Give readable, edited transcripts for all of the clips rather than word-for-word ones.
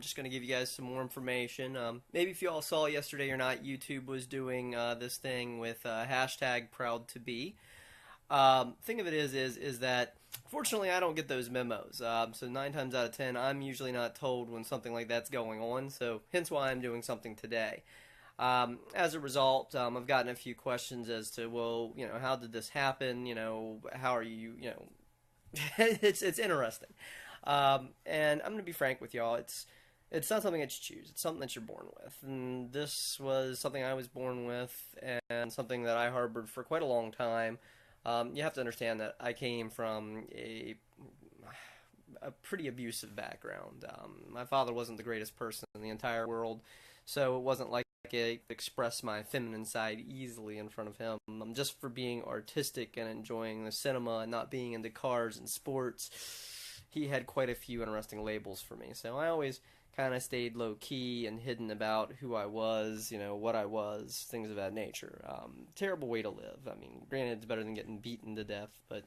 I'm just going to give you guys some more information. Maybe if you all saw yesterday or not, YouTube was doing this thing with hashtag proud to be. Thing of it is that fortunately I don't get those memos. So 9 times out of 10, I'm usually not told when something like that's going on. So hence why I'm doing something today. As a result, I've gotten a few questions as to, well, how did this happen? How are you? It's interesting. And I'm gonna be frank with y'all. It's not something that you choose. It's something that you're born with. And this was something I was born with, and something that I harbored for quite a long time. You have to understand that I came from a pretty abusive background. My father wasn't the greatest person in the entire world, so it wasn't like I could express my feminine side easily in front of him. Just for being artistic and enjoying the cinema and not being into cars and sports, he had quite a few interesting labels for me. So I always kind of stayed low key and hidden about who I was, what I was, things of that nature. Terrible way to live. I mean, granted, it's better than getting beaten to death, but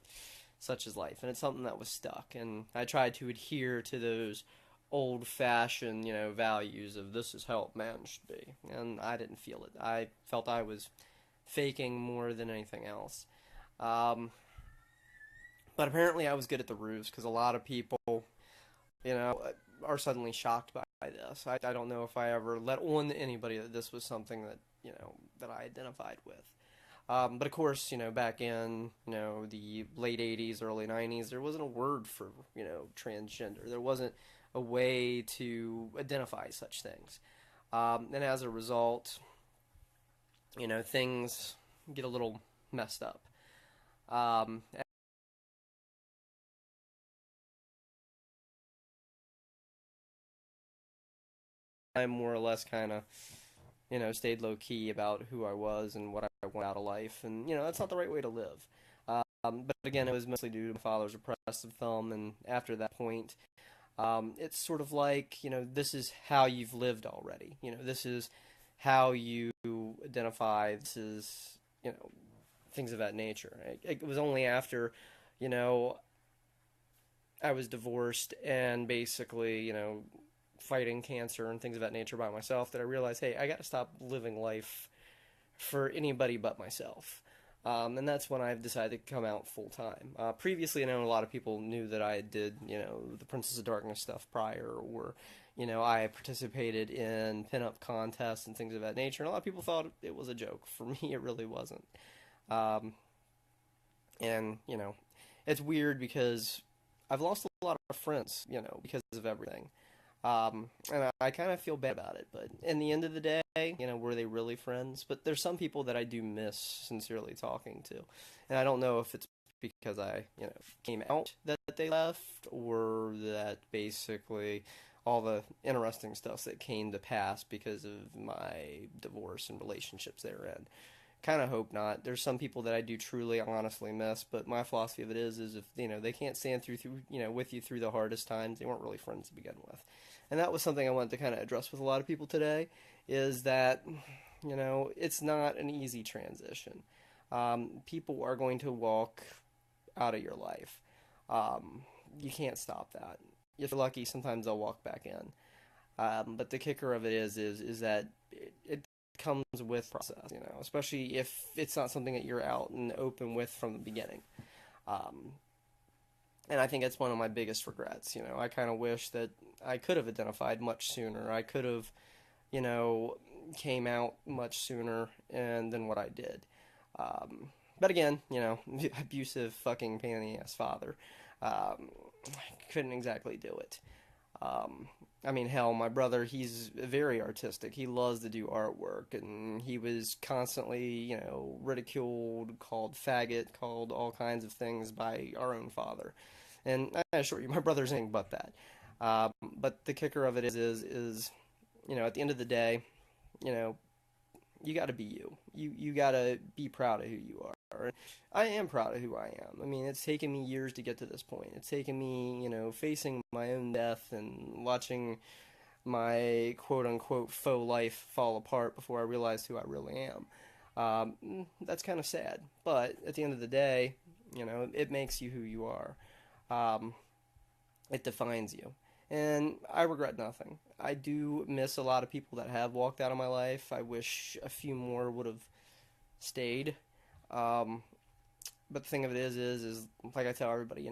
such is life. And it's something that was stuck. And I tried to adhere to those old-fashioned, values of this is how a man should be. And I didn't feel it. I felt I was faking more than anything else. But apparently I was good at the ruse because a lot of people, are suddenly shocked by this. I don't know if I ever let on to anybody that this was something that, that I identified with. But of course, back in, the late 80s, early 90s, there wasn't a word for, transgender. There wasn't a way to identify such things. And as a result, things get a little messed up. I more or less kind of, stayed low key about who I was and what I want out of life. And, that's not the right way to live. But again, it was mostly due to my father's oppressive thumb. And after that point, it's sort of like, this is how you've lived already. This is how you identify. This is, things of that nature. It was only after, I was divorced and basically, fighting cancer and things of that nature by myself that I realized, hey, I got to stop living life for anybody but myself. And that's when I've decided to come out full time. Previously, I know a lot of people knew that I did, the Princess of Darkness stuff prior, or, I participated in pinup contests and things of that nature. And a lot of people thought it was a joke. For me, it really wasn't. And, it's weird because I've lost a lot of friends, because of everything. And I kind of feel bad about it, but in the end of the day, were they really friends? But there's some people that I do miss sincerely talking to, and I don't know if it's because I, came out that they left, or that basically all the interesting stuff that came to pass because of my divorce and relationships therein. Kind of hope not. There's some people that I do truly, honestly miss, but my philosophy of it is if they can't stand through with you through the hardest times, they weren't really friends to begin with. And that was something I wanted to kind of address with a lot of people today, is that it's not an easy transition. People are going to walk out of your life. You can't stop that. If you're lucky, sometimes they'll walk back in. But the kicker of it is that it comes with process, especially if it's not something that you're out and open with from the beginning. And I think that's one of my biggest regrets. I kind of wish that I could have identified much sooner. I could have, came out much sooner than what I did. But again, abusive fucking pain in the ass father. Couldn't exactly do it. I mean, hell, my brother, he's very artistic. He loves to do artwork, and he was constantly, ridiculed, called faggot, called all kinds of things by our own father. And I assure you, my brother's anything but that. But the kicker of it is, at the end of the day, you got to be you. You got to be proud of who you are. I am proud of who I am. I mean, it's taken me years to get to this point. It's taken me, facing my own death and watching my quote-unquote faux life fall apart before I realized who I really am. That's kind of sad. But at the end of the day, it makes you who you are. It defines you. and I regret nothing. I do miss a lot of people that have walked out of my life. I wish a few more would have stayed. Um, but the thing of it is like I tell everybody,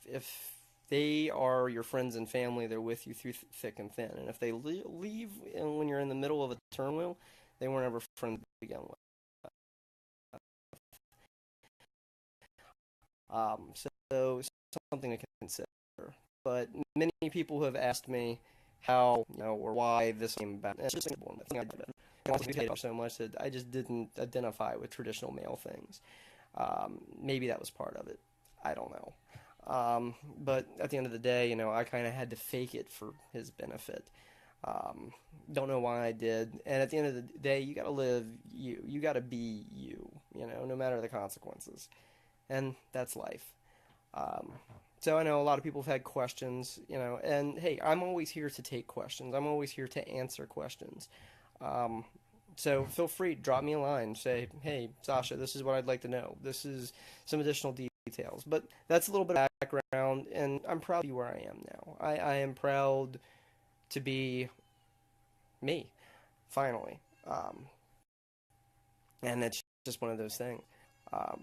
if they are your friends and family, they're with you through thick and thin. And if they leave when you're in the middle of a turmoil, they weren't ever friends to begin with. So something to consider. But many people have asked me how, or why this came about. And it's just simple. I think I did so much that I just didn't identify with traditional male things. Maybe that was part of it. I don't know. But at the end of the day, I kind of had to fake it for his benefit. Um, don't know why I did. And at the end of the day, you got to live you. You got to be you, no matter the consequences. And that's life. Um, so I know a lot of people have had questions, and hey, I'm always here to take questions. I'm always here to answer questions. Um, so feel free, drop me a line, say, hey, Sasha, this is what I'd like to know. This is some additional details. But that's a little bit of background, and I'm proud to be where I am now. I am proud to be me, finally. And it's just one of those things.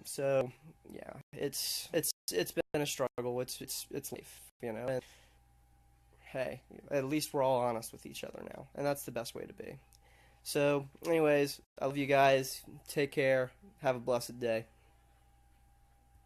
So yeah, it's been a struggle. It's life, And hey, at least we're all honest with each other now, and that's the best way to be. So, anyways, I love you guys. Take care. Have a blessed day.